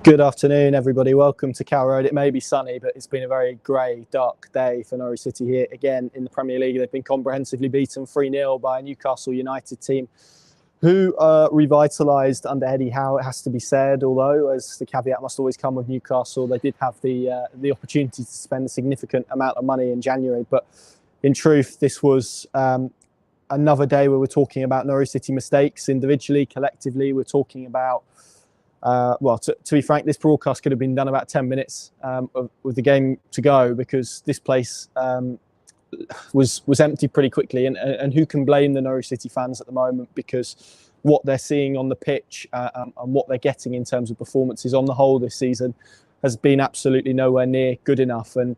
Good afternoon, everybody. Welcome to Carrow Road. It may be sunny, but it's been a very grey, dark day for Norwich City here again in the Premier League. They've been comprehensively beaten 3-0 by a Newcastle United team who are revitalised under Eddie Howe, it has to be said, although, as the caveat must always come with Newcastle, they did have the opportunity to spend a significant amount of money in January. But in truth, this was another day where we're talking about Norwich City mistakes individually, collectively. We're talking about to be frank, this broadcast could have been done about 10 minutes with the game to go, because this place was empty pretty quickly. And who can blame the Norwich City fans at the moment, because what they're seeing on the pitch and what they're getting in terms of performances on the whole this season has been absolutely nowhere near good enough. And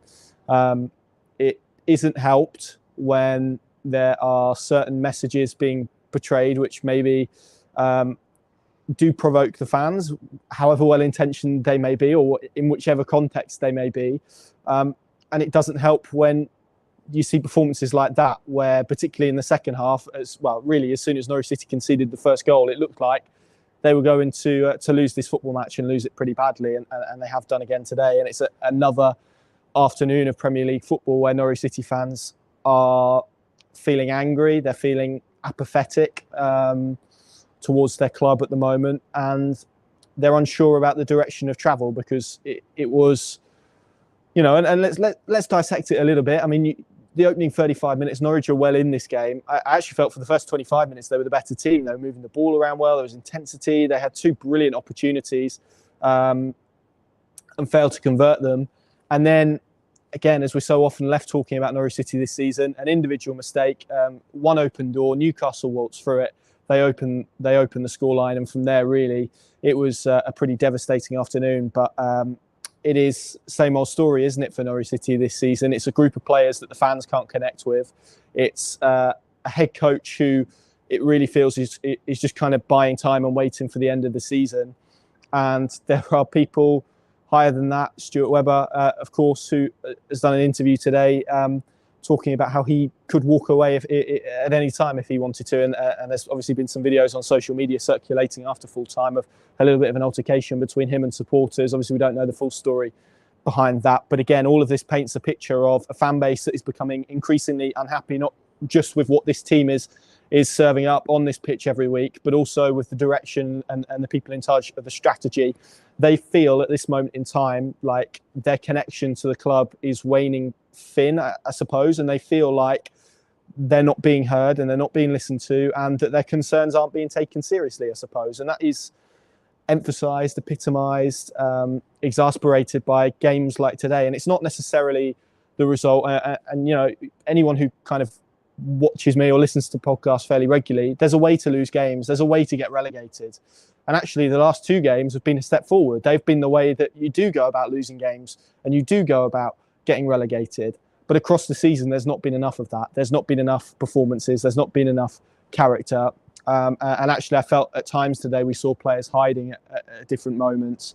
it isn't helped when there are certain messages being portrayed which maybe do provoke the fans, however well-intentioned they may be, or in whichever context they may be. And it doesn't help when you see performances like that, where particularly in the second half, as soon as Norwich City conceded the first goal, it looked like they were going to lose this football match and lose it pretty badly. And they have done again today. And it's another afternoon of Premier League football where Norwich City fans are feeling angry. They're feeling apathetic towards their club at the moment, and they're unsure about the direction of travel, because it was, and let's dissect it a little bit. I mean, the opening 35 minutes, Norwich are well in this game. I actually felt for the first 25 minutes they were the better team. They were moving the ball around well. There was intensity. They had two brilliant opportunities and failed to convert them. And then, again, as we're so often left talking about Norwich City this season, an individual mistake, one open door, Newcastle waltzed through it. They opened the scoreline, and from there, really, it was a pretty devastating afternoon. But it is same old story, isn't it, for Norwich City this season? It's a group of players that the fans can't connect with. It's a head coach who it really feels is just kind of buying time and waiting for the end of the season. And there are people higher than that. Stuart Webber, of course, who has done an interview today talking about how he could walk away at any time if he wanted to. And there's obviously been some videos on social media circulating after full time of a little bit of an altercation between him and supporters. Obviously, we don't know the full story behind that. But again, all of this paints a picture of a fan base that is becoming increasingly unhappy, not just with what this team is serving up on this pitch every week, but also with the direction and the people in charge of the strategy. They feel at this moment in time like their connection to the club is waning thin, I suppose, and they feel like they're not being heard and they're not being listened to, and that their concerns aren't being taken seriously, I suppose. And that is emphasised, epitomised, exasperated by games like today. And it's not necessarily the result. And anyone who kind of watches me or listens to podcasts fairly regularly, there's a way to lose games. There's a way to get relegated. And actually, the last two games have been a step forward. They've been the way that you do go about losing games and you do go about getting relegated. But across the season, there's not been enough of that. There's not been enough performances. There's not been enough character. And actually, I felt at times today we saw players hiding at different moments.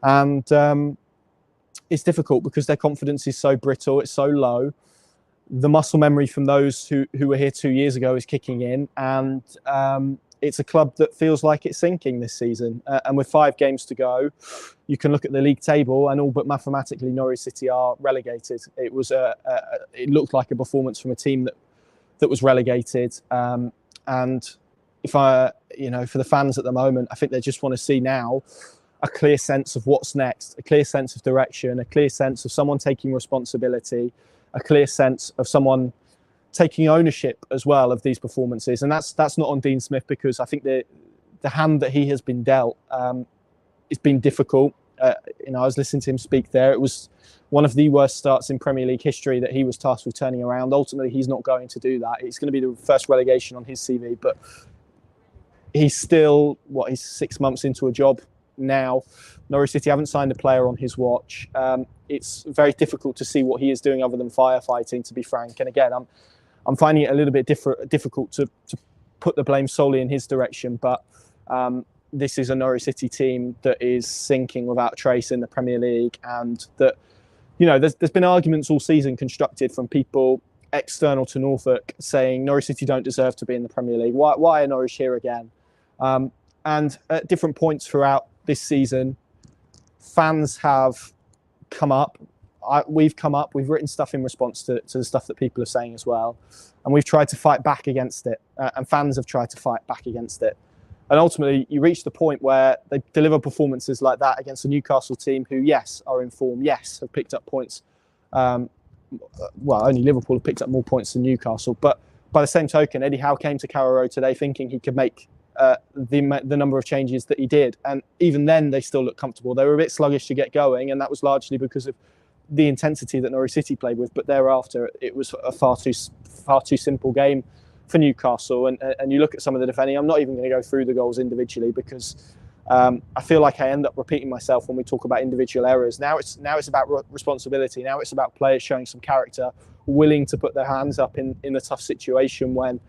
And it's difficult because their confidence is so brittle. It's so low. The muscle memory from those who were here 2 years ago is kicking in. And it's a club that feels like it's sinking this season. And with 5 games to go, you can look at the league table and all but mathematically Norwich City are relegated. It was it looked like a performance from a team that was relegated. And if for the fans at the moment, I think they just want to see now a clear sense of what's next, a clear sense of direction, a clear sense of someone taking responsibility, a clear sense of someone taking ownership as well of these performances. And that's not on Dean Smith, because I think the hand that he has been dealt, it's been difficult. I was listening to him speak there. It was one of the worst starts in Premier League history that he was tasked with turning around. Ultimately, he's not going to do that. It's going to be the first relegation on his CV, but he's still, he's 6 months into a job now. Norwich City haven't signed a player on his watch. It's very difficult to see what he is doing other than firefighting, to be frank. And again, I'm finding it a little bit difficult to put the blame solely in his direction. But this is a Norwich City team that is sinking without trace in the Premier League. And that, there's been arguments all season constructed from people external to Norfolk saying Norwich City don't deserve to be in the Premier League. Why are Norwich here again? And at different points throughout this season, fans have come up. We've come up. We've written stuff in response to the stuff that people are saying as well, and we've tried to fight back against it. And fans have tried to fight back against it. And ultimately, you reach the point where they deliver performances like that against a Newcastle team who, yes, are in form, yes, have picked up points. Well, only Liverpool have picked up more points than Newcastle. But by the same token, Eddie Howe came to Carrow Road today thinking he could make the number of changes that he did. And even then, they still looked comfortable. They were a bit sluggish to get going, and that was largely because of the intensity that Norwich City played with. But thereafter, it was a far too simple game for Newcastle. And you look at some of the defending. I'm not even going to go through the goals individually because I feel like I end up repeating myself when we talk about individual errors. Now it's about responsibility. Now it's about players showing some character, willing to put their hands up in a tough situation when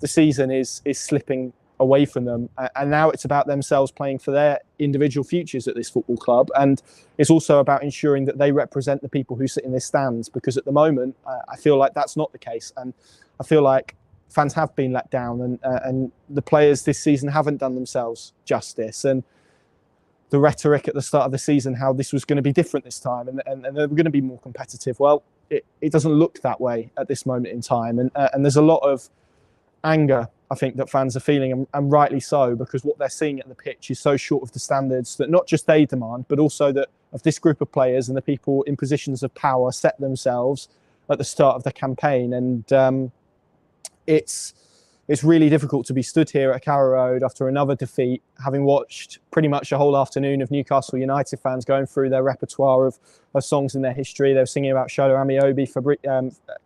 the season is slipping away from them. And now it's about themselves playing for their individual futures at this football club. And it's also about ensuring that they represent the people who sit in their stands, because at the moment, I feel like that's not the case. And I feel like fans have been let down, and the players this season haven't done themselves justice. And the rhetoric at the start of the season, how this was going to be different this time and they were going to be more competitive. Well, it doesn't look that way at this moment in time. And there's a lot of anger, I think, that fans are feeling, and rightly so, because what they're seeing at the pitch is so short of the standards that not just they demand, but also that of this group of players and the people in positions of power set themselves at the start of the campaign. And it's really difficult to be stood here at Carrow Road after another defeat, having watched pretty much a whole afternoon of Newcastle United fans going through their repertoire of songs in their history. They were singing about Shola Amiobi,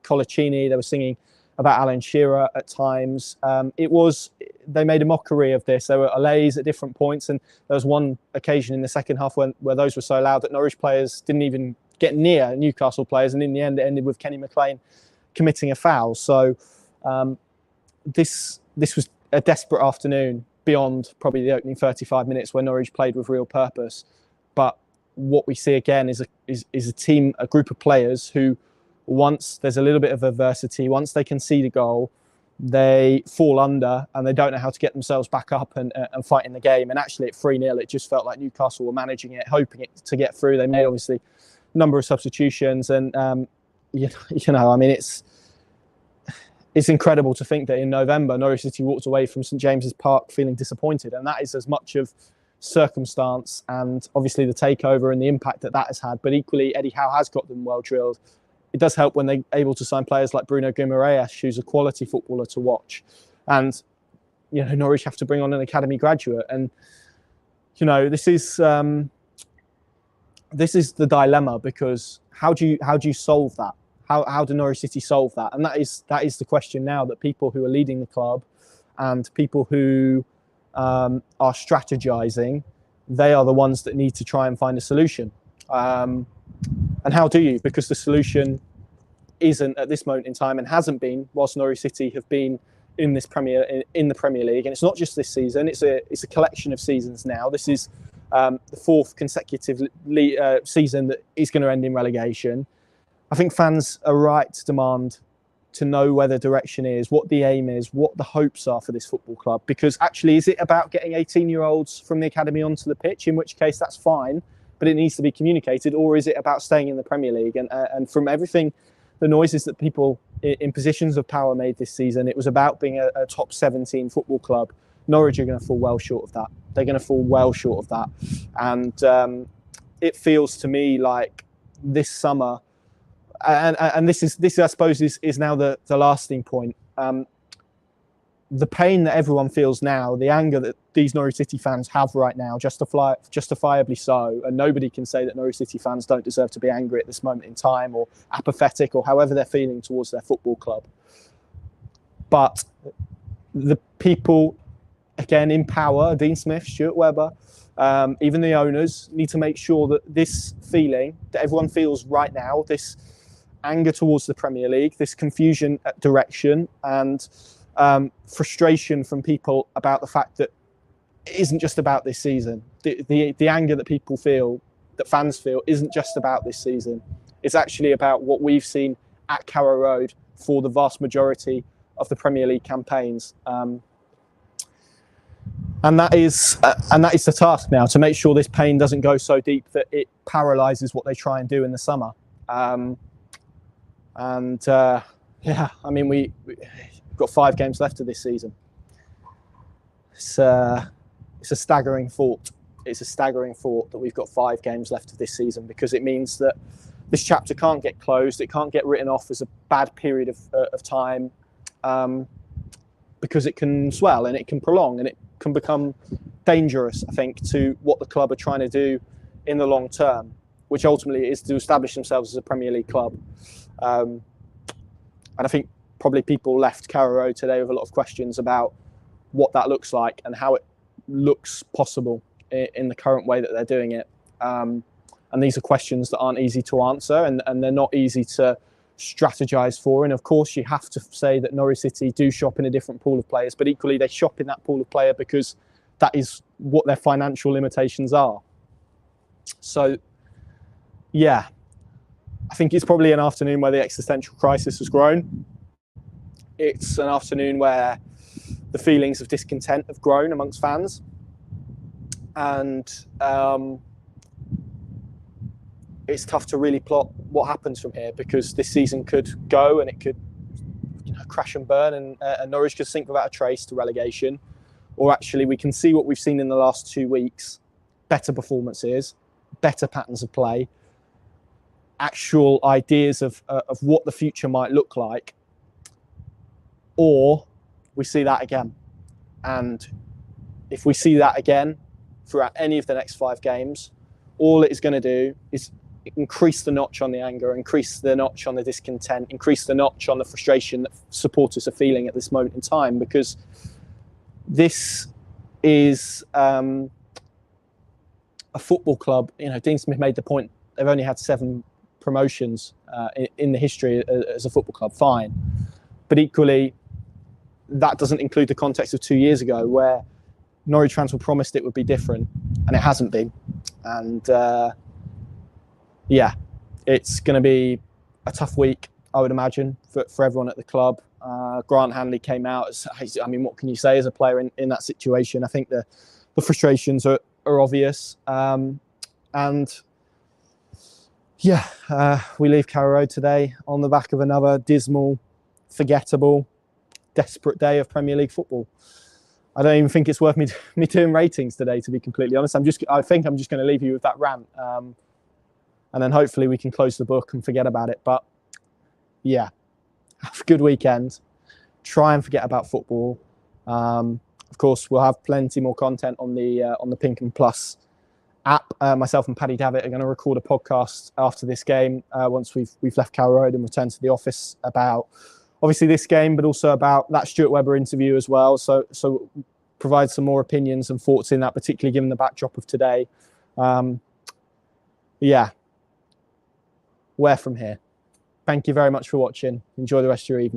Colaccini. They were singing about Alan Shearer at times. They made a mockery of this. There were allays at different points, and there was one occasion in the second half where those were so loud that Norwich players didn't even get near Newcastle players, and in the end it ended with Kenny McLean committing a foul. So this was a desperate afternoon beyond probably the opening 35 minutes where Norwich played with real purpose. But what we see again is a team, a group of players who, once there's a little bit of adversity, once they concede a goal, they fall under and they don't know how to get themselves back up and fight in the game. And actually at 3-0, it just felt like Newcastle were managing it, hoping it to get through. They made obviously a number of substitutions, and you know, I mean, it's incredible to think that in November, Norwich City walked away from St James's Park feeling disappointed. And that is as much of circumstance and obviously the takeover and the impact that has had. But equally, Eddie Howe has got them well drilled. It does help when they're able to sign players like Bruno Guimaraes, who's a quality footballer to watch. And, you know, Norwich have to bring on an academy graduate. And, you know, this is the dilemma, because how do you solve that? How do Norwich City solve that? And that is the question now that people who are leading the club and people who are strategizing, they are the ones that need to try and find a solution. And how do you? Because the solution isn't at this moment in time, and hasn't been whilst Norwich City have been in the Premier League. And it's not just this season; it's a collection of seasons now. This is the fourth consecutive season that is going to end in relegation. I think fans are right to demand to know where the direction is, what the aim is, what the hopes are for this football club. Because actually, is it about getting 18-year-olds from the academy onto the pitch, in which case that's fine, but it needs to be communicated? Or is it about staying in the Premier League? And from everything, the noises that people in positions of power made this season, it was about being a top 17 football club. Norwich are going to fall well short of that. They're going to fall well short of that. And it feels to me like this summer, and this I suppose is now the lasting point. The pain that everyone feels now, the anger that these Norwich City fans have right now, justifiably so, and nobody can say that Norwich City fans don't deserve to be angry at this moment in time, or apathetic, or however they're feeling towards their football club. But the people, again, in power, Dean Smith, Stuart Webber, even the owners, need to make sure that this feeling that everyone feels right now, this anger towards the Premier League, this confusion at direction, and frustration from people about the fact that it isn't just about this season. The anger that people feel, that fans feel, isn't just about this season. It's actually about what we've seen at Carrow Road for the vast majority of the Premier League campaigns. And And that is the task now, to make sure this pain doesn't go so deep that it paralyses what they try and do in the summer. Yeah, I mean, we've got 5 games left of this season. It's a staggering thought. It's a staggering thought that we've got 5 games left of this season, because it means that this chapter can't get closed. It can't get written off as a bad period of time, because it can swell and it can prolong and it can become dangerous, I think, to what the club are trying to do in the long term, which ultimately is to establish themselves as a Premier League club. And I think probably people left Carrow Road today with a lot of questions about what that looks like and how it looks possible in the current way that they're doing it. And these are questions that aren't easy to answer, and they're not easy to strategise for. And of course, you have to say that Norwich City do shop in a different pool of players, but equally they shop in that pool of player because that is what their financial limitations are. So, yeah, I think it's probably an afternoon where the existential crisis has grown. It's an afternoon where the feelings of discontent have grown amongst fans. And it's tough to really plot what happens from here, because this season could go and it could, crash and burn, and Norwich could sink without a trace to relegation. Or actually, we can see what we've seen in the last 2 weeks: better performances, better patterns of play, actual ideas of what the future might look like. Or we see that again. And if we see that again throughout any of the next 5 games, all it is going to do is increase the notch on the anger, increase the notch on the discontent, increase the notch on the frustration that supporters are feeling at this moment in time, because this is a football club. Dean Smith made the point, they've only had 7 promotions in the history as a football club, fine. But equally, that doesn't include the context of 2 years ago, where Norwich fans were promised it would be different, and it hasn't been. And yeah, it's going to be a tough week, I would imagine, for everyone at the club. Grant Hanley came out. I mean, what can you say as a player in that situation? I think the frustrations are obvious. And yeah, we leave Carrow Road today on the back of another dismal, forgettable, desperate day of Premier League football. I don't even think it's worth me doing ratings today, to be completely honest. I think I'm just going to leave you with that rant. And then hopefully we can close the book and forget about it. But yeah, have a good weekend. Try and forget about football. Of course, we'll have plenty more content on the Pink and Plus app. Myself and Paddy Davitt are going to record a podcast after this game once we've left Carrow Road and returned to the office, about obviously this game, but also about that Stuart Webber interview as well. So provide some more opinions and thoughts in that, particularly given the backdrop of today. Yeah. Where from here? Thank you very much for watching. Enjoy the rest of your evening.